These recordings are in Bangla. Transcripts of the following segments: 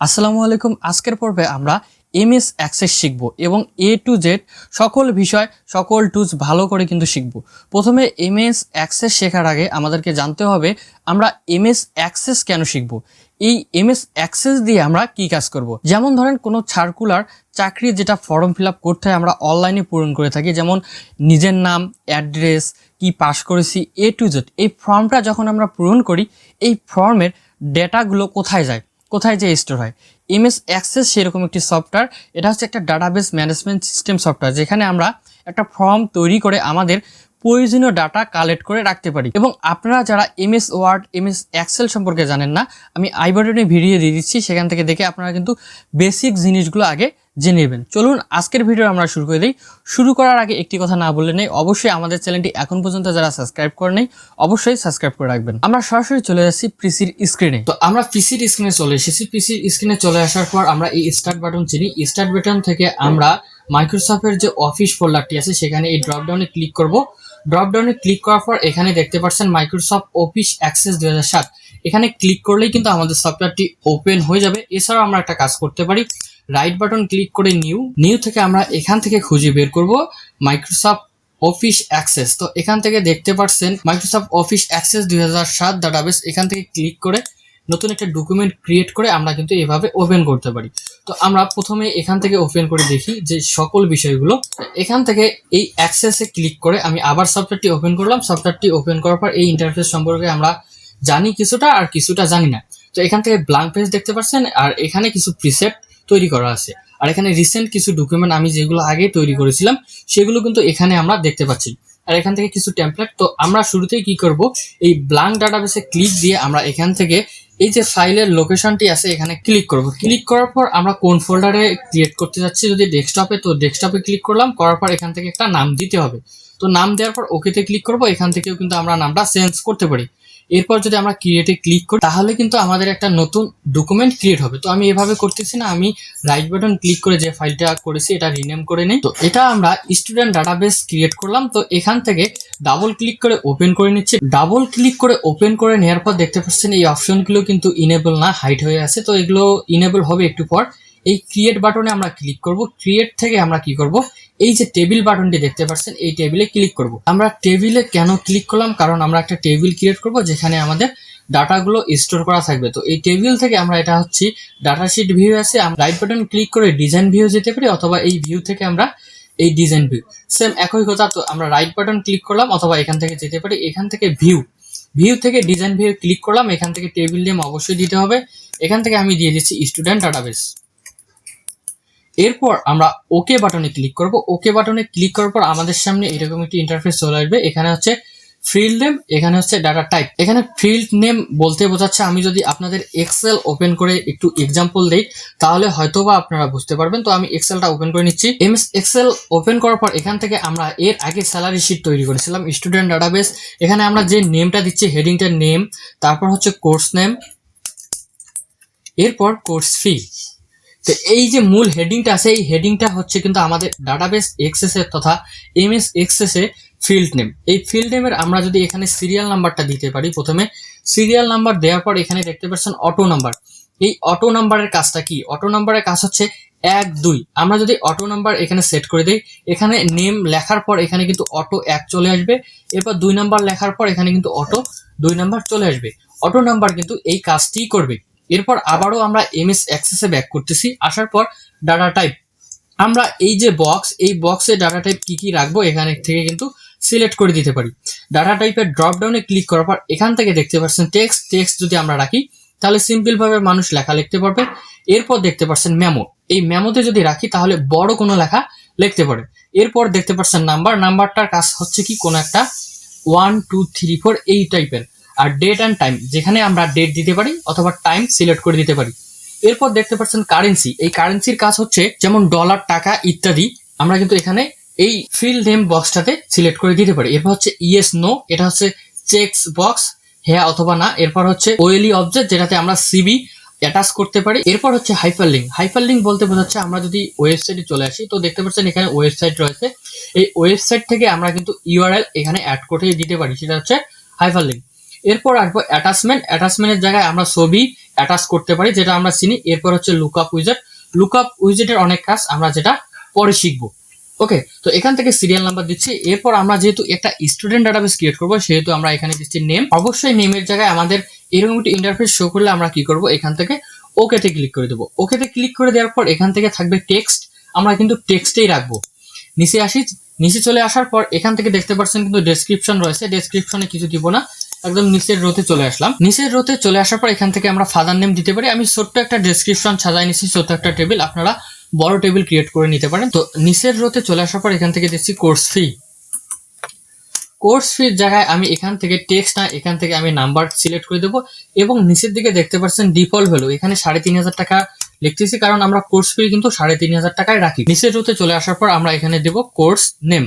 আসসালামু আলাইকুম। আজকের পর্বে আমরা এমএস অ্যাক্সেস শিখব এবং এ টু জেড সকল বিষয় সকল টুলস ভালো করে কিন্তু শিখব। প্রথমে এমএস অ্যাক্সেস শেখার আগে আমাদেরকে জানতে হবে আমরা এমএস অ্যাক্সেস কেন শিখব, এই এমএস অ্যাক্সেস দিয়ে আমরা কি কাজ করব। যেমন ধরেন কোনো সার্কুলার চাকরির যেটা ফর্ম ফিল আপ করতে হয় আমরা অনলাইনে পূরণ করে থাকি, যেমন নিজের নাম, অ্যাড্রেস, কি পাস করেছি, এ টু জেড। এই ফর্মটা যখন আমরা পূরণ করি এই ফর্মের ডেটাগুলো কোথায় যায়, কোথায় যে স্টোর হয়। এমএস অ্যাক্সেস সেরকম একটি সফটওয়্যার, এটা হচ্ছে একটা ডাটাবেস ম্যানেজমেন্ট সিস্টেম সফটওয়্যার, যেখানে আমরা একটা ফর্ম তৈরি করে আমাদের প্রয়োজনীয় ডাটা কালেক্ট করে রাখতে পারি। এবং আপনারা যারা এমএস ওয়ার্ড, এমএস এক্সেল সম্পর্কে জানেন না, আমি আই বাটনে ভিডিও দিয়ে দিচ্ছি, সেখান থেকে দেখে আপনারা কিন্তু বেসিক জিনিসগুলো আগে জেনে নেবেন। চলুন আজকের ভিডিও আমরা শুরু করে দিই। শুরু করার আগে একটি কথা না বললে নেই, অবশ্যই আমাদের চ্যানেলটি এখন পর্যন্ত যারা সাবস্ক্রাইব করে নেই অবশ্যই সাবস্ক্রাইব করে রাখবেন। আমরা সরাসরি চলে যাচ্ছি পিসির স্ক্রিনে। তো আমরা পিসির স্ক্রিনে চলে এসেছি। পিসির স্ক্রিনে চলে আসার পর আমরা এই স্টার্ট বাটন চিনি। স্টার্ট বাটন থেকে আমরা মাইক্রোসফটের যে অফিস ফোল্ডারটি আছে সেখানে এই ড্রপ ডাউনে ক্লিক করব। ড্রপ ডাউনে ক্লিক করার পর এখানে দেখতে পাচ্ছেন মাইক্রোসফট অফিস অ্যাক্সেস 2007। এখানে ক্লিক করলেই কিন্তু আমাদের সফটওয়্যারটি ওপেন হয়ে যাবে। এছাড়াও আমরা একটা কাজ করতে পারি, রাইট বাটন ক্লিক করে নিউ থেকে আমরা এখান থেকে খুঁজে বের করব মাইক্রোসফট অফিস অ্যাক্সেস। তো এখান থেকে দেখতে পাচ্ছেন মাইক্রোসফট অফিস অ্যাক্সেস 2007 ডাটাবেস। এখান থেকে ক্লিক করে নতুন একটা ডকুমেন্ট ক্রিয়েট করে আমরা কিন্তু এভাবে ওপেন করতে পারি। তো আমরা প্রথমে এখান থেকে ওপেন করে দেখি যে সকল বিষয়গুলো। এখান থেকে এই অ্যাক্সেসে ক্লিক করে আমি আবার সফটওয়্যারটি ওপেন করলাম। সফটওয়্যারটি ওপেন করার পর এই ইন্টারফেস সম্পর্কে আমরা জানি কিছুটা আর কিছুটা জানি না। তো এখান থেকে ব্ল্যাঙ্ক পেজ দেখতে পাচ্ছেন আর এখানে কিছু প্রিসেট তৈরি করা আছে। আর এখানে রিসেন্ট কিছু ডকুমেন্ট আমি যেগুলো আগে তৈরি করেছিলাম সেগুলো কিন্তু এখানে আমরা দেখতে পাচ্ছি। আর এখান থেকে কিছু টেমপ্লেট। তো আমরা শুরুতেই কি করব, এই ব্ল্যাঙ্ক ডাটাবেসে ক্লিক দিয়ে আমরা এখান থেকে এই যে ফাইলের লোকেশনটি আছে এখানে ক্লিক করব। ক্লিক করার পর আমরা কোন ফোল্ডারে ক্রিয়েট করতে যাচ্ছি, যদি ডেস্কটপে, তো ডেস্কটপে ক্লিক করলাম। করার পর এখান থেকে একটা নাম দিতে হবে। তো নাম দেওয়ার পর ওকেতে ক্লিক করব। এখান থেকেও কিন্তু আমরা নামটা চেঞ্জ করতে পারি। এরপর যদি আমরা ক্রিয়েটে ক্লিক করি তাহলে কিন্তু আমাদের একটা নতুন ডকুমেন্ট ক্রিয়েট হবে। তো আমি এভাবে করতেছি না, আমি রাইট বাটন ক্লিক করে যে ফাইলটা করেছি এটা রিনেম করে নিই। তো এটা আমরা স্টুডেন্ট ডাটাবেস ক্রিয়েট করলাম। তো এখান থেকে ডাবল ক্লিক করে ওপেন করে নিচ্ছি। ডাবল ক্লিক করে ওপেন করে নেওয়ার পর দেখতে পাচ্ছেন এই অপশনগুলো কিন্তু ইনেবল না, হাইড হয়ে আছে। তো এগুলো ইনেবল হবে একটু পর। এই ক্রিয়েট বাটনে আমরা ক্লিক করব। ক্রিয়েট থেকে আমরা কি করব, এই যে টেবিল বাটনটি দেখতে পাচ্ছেন এই টেবিলে ক্লিক করব। আমরা টেবিলে কেন ক্লিক করলাম, কারণ আমরা একটা টেবিল ক্রিয়েট করব যেখানে আমাদের ডাটাগুলো স্টোর করা থাকবে। তো এই টেবিল থেকে আমরা, এটা হচ্ছে ডাটা শিট ভিউ আছে, আমরা রাইট বাটন ক্লিক করে ডিজাইন ভিউ যেতে পারি, অথবা এই ভিউ থেকে আমরা এই ডিজাইন ভিউ, সেম একই কথা। তো আমরা রাইট বাটন ক্লিক করলাম অথবা এখান থেকে যেতে পারি। এখান থেকে ভিউ থেকে ডিজাইন ভিউ ক্লিক করলাম। এখান থেকে টেবিল নেম অবশ্যই দিতে হবে। এখান থেকে আমি দিয়ে দিচ্ছি স্টুডেন্ট ডাটাবেস। এরপর আমরা ওকে বাটনে ক্লিক করব। ওকে বাটনে ক্লিক করার পর আমাদের সামনে এরকম একটি ইন্টারফেস চলে আসবে। এখানে হচ্ছে ফিল্ড নেম, এখানে হচ্ছে ডাটা টাইপ। এখানে ফিল্ড নেম বলতে বোঝাচ্ছে, আমি যদি আপনাদের এক্সেল ওপেন করে একটু এক্সাম্পল দেই তাহলে হয়তোবা আপনারা বুঝতে পারবেন। তো আমি এক্সেলটা ওপেন করে নিচ্ছি। এমএস এক্সেল ওপেন করার পর এখান থেকে আমরা এর আগে স্যালারি শিট তৈরি করেছিলাম স্টুডেন্ট ডাটাবেস। এখানে আমরা যে নেমটা দিচ্ছি হেডিংটার নেম, তারপর হচ্ছে কোর্স নেম, এরপর কোর্স ফি। তো এই যে মূল হেডিংটা আছে এই হেডিংটা হচ্ছে কিন্তু আমাদের ডাটাবেস এক্সেসের তথা এমএস এক্সেসে ফিল্ড নেম। এই ফিল্ড নেমের আমরা যদি এখানে সিরিয়াল নাম্বারটা দিতে পারি, প্রথমে সিরিয়াল নাম্বার দেওয়ার পর এখানে দেখতে পাচ্ছেন অটো নাম্বার। এই অটো নাম্বারের কাজটা কি, অটো নাম্বারের কাজ হচ্ছে 1 2। আমরা যদি অটো নাম্বার এখানে সেট করে দিই, এখানে নেম লেখার পর এখানে কিন্তু অটো 1 চলে আসবে। এরপর 2 নাম্বার লেখার পর এখানে কিন্তু অটো 2 নাম্বার চলে আসবে। অটো নাম্বার কিন্তু এই কাজটিই করবে। এরপর আবারও আমরা এমএস অ্যাক্সেসে ব্যাক করতেছি। আসার পর ডাটা টাইপ, আমরা এই যে বক্স, এই বক্সে ডাটা টাইপ কি কি রাখবো এখানে থেকে কিন্তু সিলেক্ট করে দিতে পারি। ডাটা টাইপের ড্রপ ডাউনে ক্লিক করার পর এখান থেকে দেখতে পাচ্ছেন টেক্সট যদি আমরা রাখি তাহলে সিম্পল ভাবে মানুষ লেখা লিখতে পারবে। এরপর দেখতে পাচ্ছেন মেমো, এই মেমোতে যদি রাখি তাহলে বড় কোনো লেখা লিখতে পারে। এরপর দেখতে পাচ্ছেন নাম্বারটার কাজ হচ্ছে কি, কোনো একটা 1 2 3 4 এই টাইপের। আর ডেট অ্যান্ড টাইম, যেখানে আমরা ডেট দিতে পারি অথবা টাইম সিলেক্ট করে দিতে পারি। এরপর দেখতে পাচ্ছেন কারেন্সি, এই কারেন্সির কাজ হচ্ছে যেমন ডলার, টাকা ইত্যাদি আমরা কিন্তু এখানে এই ফিল্ড নেম বক্সটাতে সিলেক্ট করে দিতে পারি। এরপর হচ্ছে ইয়েস নো, এটা হচ্ছে চেকস বক্স, হ্যাঁ অথবা না। এরপর হচ্ছে ওয়েলি অবজেক্ট, যেটাতে আমরা সিবি অ্যাটাচ করতে পারি। এরপর হচ্ছে হাইপারলিংক বলতে বোঝাচ্ছে আমরা যদি ওয়েবসাইটে চলে আসি, তো দেখতে পাচ্ছেন এখানে ওয়েবসাইট রয়েছে। এই ওয়েবসাইট থেকে আমরা কিন্তু ইউআরএল এখানে অ্যাড করে দিতে পারি, সেটা হচ্ছে হাইপারলিংক। এরপর আসবো অ্যাটাচমেন্ট। অ্যাটাচমেন্টের জায়গায় আমরা ছবি অ্যাটাচ করতে পারি, যেটা আমরা চিনি। এরপর হচ্ছে লুকআপ উইজেট। লুকআপ উইজেটের অনেক কাজ আমরা যেটা পরে শিখবো। ওকে, তো এখান থেকে সিরিয়াল নাম্বার দিচ্ছি। এরপর আমরা যেহেতু একটা স্টুডেন্ট ডাটাবেস ক্রিয়েট করবো, সেহেতু আমরা এখানে দিচ্ছি নেম। অবশ্যই নেমের জায়গায় আমাদের এরকম একটি ইন্টারফেস শো করলে আমরা কি করব, এখান থেকে ওকেতে ক্লিক করে দেবো। ওকেতে ক্লিক করে দেওয়ার পর এখান থেকে থাকবে টেক্সট, আমরা কিন্তু টেক্সটেই রাখবো। নিচে আসি, নিচে চলে আসার পর এখান থেকে দেখতে পাচ্ছেন কিন্তু ডেসক্রিপশন রয়েছে, ডেসক্রিপশনে কিছু দিব না, একদম নিচের রোতে চলে আসলাম। নিচের রোতে চলে আসার পর এখান থেকে আমরা ফাদার নেম দিতে পারি। আমি ছোট্ট একটা ডেসক্রিপশন সাজাই নিচ্ছি, ছোট্ট একটা টেবিল, আপনারা বড় টেবিল ক্রিয়েট করে নিতে পারেন। তো নিচের রোতে চলে আসার পর এখান থেকে দিচ্ছি কোর্স ফি। কোর্স ফির জায়গায় আমি এখান থেকে টেক্সট না, এখান থেকে আমি নাম্বার সিলেক্ট করে দেবো। এবং নিচের দিকে দেখতে পাচ্ছেন ডিফল্ট ভ্যালু, এখানে 3,500 টাকা লিখতেছি, কারণ আমরা কোর্স ফি কিন্তু 3,500 টাকায় রাখি। নিচের রোতে চলে আসার পর আমরা এখানে দেব কোর্স নেম।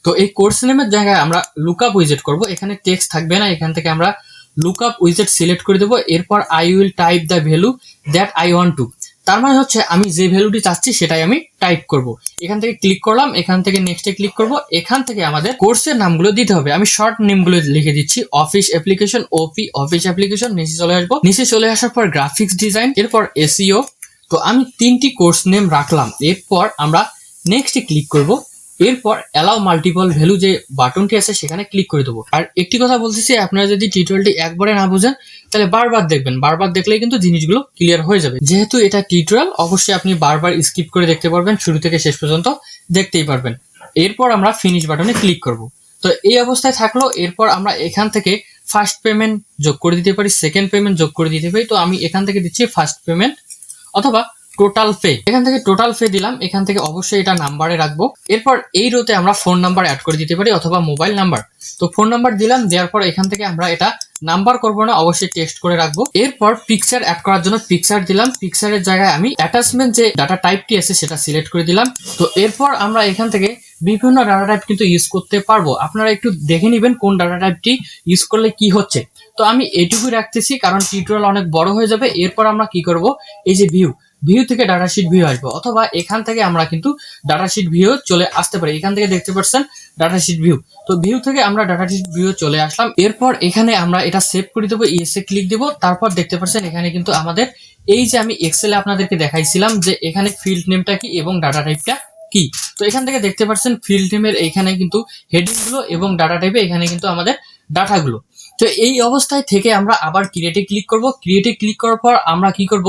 তো এই কোর্স নেমের জায়গায় আমরা লুকআপ উইজেট করব, এখানে টেক্সট থাকবে না, এখান থেকে আমরা লুকআপ উইজেট সিলেক্ট করে দেবো। এরপর I will type the value that I want to, তার মানে হচ্ছে আমি যে ভ্যালুটি চাচ্ছি সেটাই আমি টাইপ করব। এখান থেকে ক্লিক করলাম, এখান থেকে নেক্সটে ক্লিক করব। এখান থেকে আমাদের কোর্সের নামগুলো দিতে হবে, আমি শর্ট নেমগুলো লিখে দিচ্ছি, অফিস অ্যাপ্লিকেশন, ওপি অফিস অ্যাপ্লিকেশন। নিচে চলে আসবো, নিচে চলে আসার পর গ্রাফিক্স ডিজাইন, এরপর এসইও। তো আমি 3টি কোর্স নেম রাখলাম। এরপর আমরা নেক্সটে ক্লিক করব। এরপর অ্যালাউ মাল্টিপল ভ্যালু যে বাটনটি আছে সেখানে ক্লিক করে দেবো। আর একটি কথা বলতেছি, আপনারা যদি টিউটোরিয়ালটি একবারে না বুঝেন তাহলে বারবার দেখবেন, বারবার দেখলেই কিন্তু জিনিসগুলো ক্লিয়ার হয়ে যাবে। যেহেতু এটা টিউটোরিয়াল, অবশ্যই আপনি বারবার স্কিপ করে দেখতে পারবেন, শুরু থেকে শেষ পর্যন্ত দেখতেই পারবেন। এরপর আমরা ফিনিশ বাটনে ক্লিক করব। তো এই অবস্থায় থাকলো। এরপর আমরা এখান থেকে ফার্স্ট পেমেন্ট যোগ করে দিতে পারি, সেকেন্ড পেমেন্ট যোগ করে দিতে পারি। তো আমি এখান থেকে দিচ্ছি ফার্স্ট পেমেন্ট অথবা টোটাল পে। এখান থেকে টোটাল পে দিলাম, এখান থেকে অবশ্যই এটা নাম্বারে রাখবো। এরপর এই রোতে আমরা ফোন নাম্বার অ্যাড করে দিতে পারি অথবা মোবাইল নাম্বার। তো ফোন নাম্বার দিলাম, দেওয়ার পর এখান থেকে আমরা এটা নাম্বার করবো না, অবশ্যই টেক্সট করে রাখবো। এরপর পিকচার অ্যাড করার জন্য পিকচার দিলাম, পিকচারের জায়গায় আমি অ্যাটাচমেন্ট যে ডাটা টাইপটি আছে সেটা সিলেক্ট করে দিলাম। তো এরপর আমরা এখান থেকে বিভিন্ন ডাটা টাইপ কিন্তু ইউজ করতে পারবো, আপনারা একটু দেখে নেবেন কোন ডাটা টাইপটি ইউজ করলে কি হচ্ছে। তো আমি এটুকুই রাখতেছি, কারণ টিউটোরিয়াল অনেক বড় হয়ে যাবে। এরপর আমরা কি করব, এই যে ভিউ থেকে ডাটাশিট ভিউ আসবো, অথবা এখান থেকে আমরা কিন্তু ডাটাশিট ভিউ চলে আসতে পারি। এখান থেকে দেখতে পাচ্ছেন ডাটাশিট ভিউ। তো ভিউ থেকে আমরা ডাটাশিট ভিউ চলে আসলাম। এরপর এখানে আমরা এটা সেভ করে দেবো, ইয়েসে ক্লিক দেবো। তারপর দেখতে পাচ্ছেন এখানে কিন্তু আমাদের এই যে আমি এক্সেলে আপনাদেরকে দেখাইছিলাম যে এখানে ফিল্ড নেমটা কি এবং ডাটা টাইপটা কি। তো এখান থেকে দেখতে পাচ্ছেন ফিল্ড নেমের এখানে কিন্তু হেডিং গুলো এবং ডাটা টাইপে এখানে কিন্তু আমাদের ডাটাগুলো। তো এই অবস্থায় থেকে আমরা আবার ক্রিয়েটে ক্লিক করব। ক্রিয়েটে ক্লিক করার পর আমরা কি করব,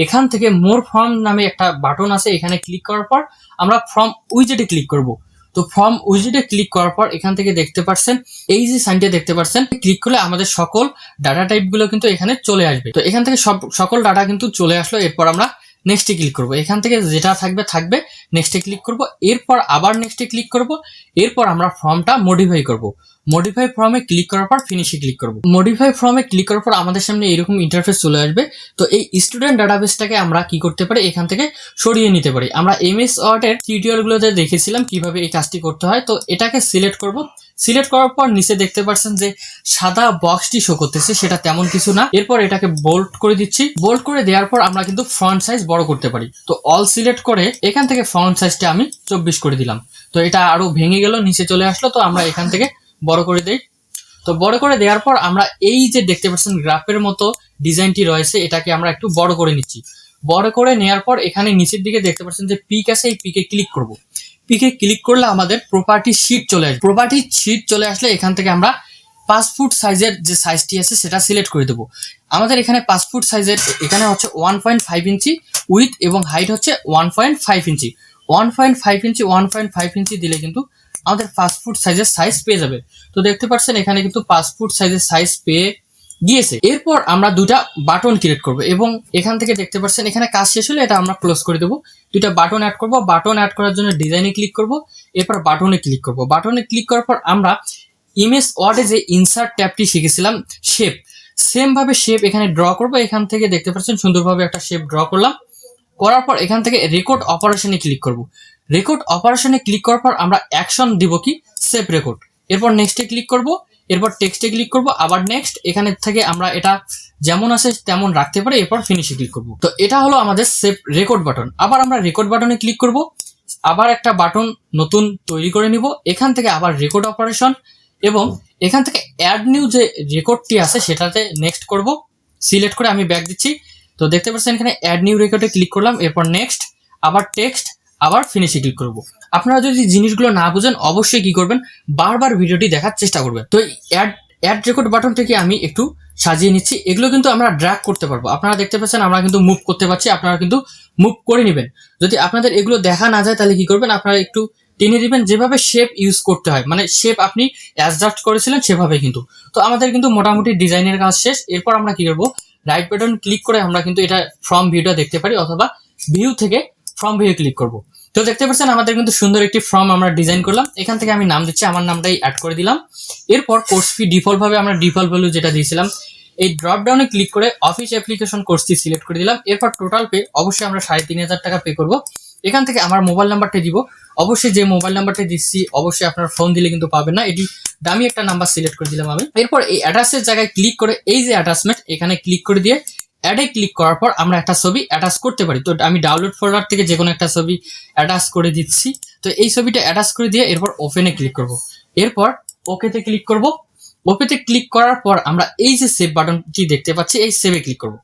এখান থেকে মোর ফর্ম নামে একটা বাটন আছে, এখানে ক্লিক করার পর আমরা ফর্ম উইজেটে ক্লিক করব। তো ফর্ম উইজেটে ক্লিক করার পর এখান থেকে দেখতে পাচ্ছেন এই যে সাইনটা দেখতে পাচ্ছেন, ক্লিক করলে আমাদের সকল ডাটা টাইপ গুলো কিন্তু এখানে চলে আসবে। তো এখান থেকে সকল ডাটা কিন্তু চলে আসলো। এরপর আমরা নেক্সটে ক্লিক করব, এখান থেকে যেটা থাকবে নেক্সটে ক্লিক করব। এরপর আবার নেক্সটে ক্লিক করব। এরপর আমরা ফর্মটা মডিফাই করব। মডিফাই ফর্মে ক্লিক করার পর ফিনিশে ক্লিক করব। মডিফাই ফর্মে ক্লিক করার পর আমাদের সামনে এরকম ইন্টারফেস চলে আসবে। তো এই স্টুডেন্ট ডাটাবেসটাকে আমরা কি করতে পারি, এখান থেকে সরিয়ে নিতে পারি। আমরা এমএস ওয়ার্ডের টিউটোরিয়ালগুলোতে দেখেছিলাম কিভাবে এই কাজটি করতে হয়। তো এটাকে সিলেক্ট করব। সিলেক্ট করার পর নিচে দেখতে পাচ্ছেন যে সাদা বক্সটি শো করতেছে, সেটা তেমন কিছু না। এরপর এটাকে বোল্ড করে দিচ্ছি। বোল্ড করে দেওয়ার পর আমরা কিন্তু ফন্ট সাইজ বড় করতে পারি। তো অল সিলেক্ট করে এখান থেকে ফন্ট সাইজটা আমি 24 করে দিলাম। তো এটা আরো ভেঙে গেল, নিচে চলে আসলো। তো আমরা এখান থেকে বড় করে দেই। তো বড় করে দেওয়ার পর আমরা এই যে দেখতে পাচ্ছেন গ্রাফের মতো ডিজাইনটি রয়েছে, এটাকে আমরা একটু বড় করে নিচ্ছি। বড় করে নেওয়ার পর এখানে নিচের দিকে দেখতে পাচ্ছেন যে পিক আছে, এই পিকে ক্লিক করব। পিকে ক্লিক করলে আমাদের প্রপার্টি শিট চলে আসবে। প্রপার্টি শিট চলে আসলে এখান থেকে আমরা 5 ফুট সাইজের যে সাইজটি আছে সেটা সিলেক্ট করে দেবো। আমাদের এখানে 5 ফুট সাইজের এখানে হচ্ছে 1.5 ইঞ্চি উইথ এবং হাইট হচ্ছে 1.5 ইঞ্চি। 1.5 ইঞ্চি 1.5 ইঞ্চি দিলে কিন্তু আমাদের 5 ফুট সাইজের সাইজ পেয়ে যাবে। তো দেখতে পাচ্ছেন এখানে কিন্তু 5 ফুট সাইজের সাইজ পেয়ে গিয়েছে। এরপর আমরা দুটা বাটন ক্রিয়েট করব এবং এখান থেকে দেখতে পাচ্ছেন এখানে কাজ শেষ হলে এটা আমরা ক্লোজ করে দেবো। দুটা বাটন অ্যাড করব। বাটন অ্যাড করার জন্য ডিজাইনে ক্লিক করব, এরপর বাটনে ক্লিক করব। বাটনে ক্লিক করার পর আমরা ইমেজ ওয়ার্ডে যে ইনসার্ট ট্যাবটি শিখেছিলাম শেপ, সেম ভাবে শেপ এখানে ড্র করব। এখান থেকে দেখতে পাচ্ছেন সুন্দরভাবে একটা শেপ ড্র করলাম। করার পর এখান থেকে রেকর্ড অপারেশনে ক্লিক করব। রেকর্ড অপারেশনে ক্লিক করার পর আমরা অ্যাকশন দিব কি, সেভ রেকর্ড। এরপর নেক্সটে ক্লিক করব। এরপর টেক্সটে ক্লিক করব, আবার নেক্সট। এখানে থেকে আমরা এটা যেমন আছে তেমন রাখতে পারি। এরপর ফিনিশে ক্লিক করব। তো এটা হলো আমাদের সেভ রেকর্ড বাটন। আবার আমরা রেকর্ড বাটনে ক্লিক করব, আবার একটা বাটন নতুন তৈরি করে নিব। এখান থেকে আবার রেকর্ড অপারেশন, এবং এখান থেকে অ্যাড নিউ যে রেকর্ডটি আছে সেটাতে নেক্সট করব। সিলেক্ট করে আমি ব্যাক দিচ্ছি। তো দেখতে পাচ্ছেন এখানে অ্যাড নিউ রেকর্ডে ক্লিক করলাম, এরপর নেক্সট, আবার টেক্সট, আবার ফিনিশে ক্লিক করব। আপনারা যদি জিনিসগুলো না বুঝেন অবশ্যই কি করবেন, বারবার ভিডিওটি দেখার চেষ্টা করবেন। তো অ্যাড রেকর্ড বাটনটাকে আমি একটু সাজিয়ে নিচ্ছি। এগুলো কিন্তু আমরা ড্র্যাগ করতে পারবো। আপনারা দেখতে পাচ্ছেন আমরা কিন্তু মুভ করতে পারছি, আপনারা কিন্তু মুভ করে নেবেন। যদি আপনাদের এগুলো দেখা না যায় তাহলে কি করবেন, আপনারা একটু টেনে দিবেন, যেভাবে শেপ ইউজ করতে হয়, মানে শেপ আপনি অ্যাডজাস্ট করেছিলেন সেভাবে কিন্তু। তো আমাদের কিন্তু মোটামুটি ডিজাইনের কাজ শেষ। এরপর আমরা কি করবো, রাইট বাটন ক্লিক করে আমরা কিন্তু এটা ফ্রম ভিউটা দেখতে পারি, অথবা ভিউ থেকে ফ্রম ভিউ ক্লিক করব। তো দেখতে পাচ্ছেন আমাদের কিন্তু সুন্দর একটি ফর্ম আমরা ডিজাইন করলাম। এখান থেকে আমি নাম দিচ্ছি, আমার নামটাই অ্যাড করে দিলাম। এরপর কোর্স ফি ডিফল্ট ভাবে আমরা ডিফল্ট ভ্যালু যেটা দিয়েছিলাম, এই ড্রপ ডাউনে ক্লিক করে office application course fee select করে দিলাম। এরপর টোটাল পে অবশ্যই আমরা 3,500 টাকা পে করব। এখান থেকে আমার মোবাইল নাম্বারটা দিব, অবশ্যই যে মোবাইল নাম্বারটা দিচ্ছি অবশ্যই আপনার ফোন দিলে কিন্তু পাবেন না, এটি দামি একটা নাম্বার সিলেক্ট করে দিলাম আমি। এরপর এই অ্যাটাচের জায়গায় ক্লিক করে এই যে অ্যাটাচমেন্ট এখানে ক্লিক করে দিয়ে অ্যাডে ক্লিক করার পর আমরা একটা ছবি অ্যাটাচ করতে পারি। তো আমি ডাউনলোড ফোল্ডার থেকে যে কোনো একটা ছবি অ্যাটাচ করে দিচ্ছি। তো এই ছবিটা অ্যাটাচ করে দিয়ে এরপর ওপেনে ক্লিক করব। এরপর ওকেতে ক্লিক করব। ওকেতে ক্লিক করার পর আমরা এই যে সেভ বাটনটি দেখতে পাচ্ছি, এই সেভে ক্লিক করব।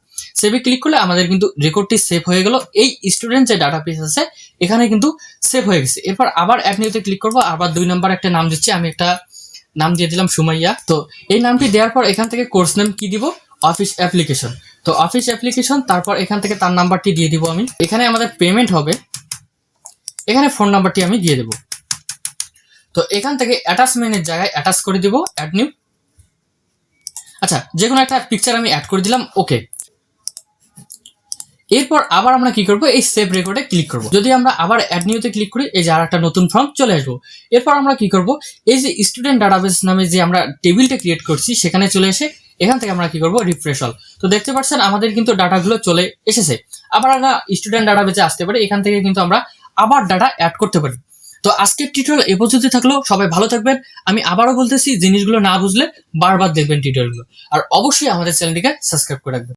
সেভে ক্লিক করলে আমাদের কিন্তু রেকর্ডটি সেভ হয়ে গেল। এই স্টুডেন্ট যে ডাটা বেস আছে এখানে কিন্তু সেভ হয়ে গেছে। এরপর আবার অ্যাড নিউতে ক্লিক করব, আবার 2 নাম্বার একটা নাম দিচ্ছি, আমি একটা নাম দিয়ে দিলাম সুমাইয়া। তো এই নামটি দেওয়ার পর এখান থেকে কোর্স নেম কি দিব, অফিস অ্যাপ্লিকেশন। তো অফিস অ্যাপ্লিকেশন, তারপর এখান থেকে তার নাম্বারটি দিয়ে দিব আমি। এখানে আমাদের পেমেন্ট হবে, এখানে ফোন নাম্বারটি আমি দিয়ে দেব। তো এখান থেকে অ্যাটাচমেন্টের জায়গায় অ্যাটাচ করে দিব অ্যাড নিউ। আচ্ছা, যে কোনো একটা পিকচার আমি অ্যাড করে দিলাম, ওকে। এরপর আবার আমরা কি করব, এই সেভ রেকর্ডে ক্লিক করব। যদি আমরা আবার অ্যাড নিউতে ক্লিক করি, এই যে আর একটা নতুন ফর্ম চলে আসবো। এরপর আমরা কি করব, এই যে স্টুডেন্ট ডাটাবেস নামে যে আমরা টেবিলটা ক্রিয়েট করছি সেখানে চলে এসে এখান থেকে আমরা কি করব, রিফ্রেশ অল। তো দেখতে পাচ্ছেন আমাদের কিন্তু ডাটাগুলো চলে এসেছে। আবার আমরা স্টুডেন্ট ডাটাবেসে আসতে পারি, এখান থেকে কিন্তু আমরা আবার ডাটা অ্যাড করতে পারি। তো আজকের টিউটোরিয়াল এ পর্যন্ত থাকলো, সবাই ভালো থাকবেন। আমি আবারও বলতেছি, জিনিসগুলো না বুঝলে বারবার দেখবেন টিউটোরিয়ালগুলো, আর অবশ্যই আমাদের চ্যানেলটিকে সাবস্ক্রাইব করে রাখবেন।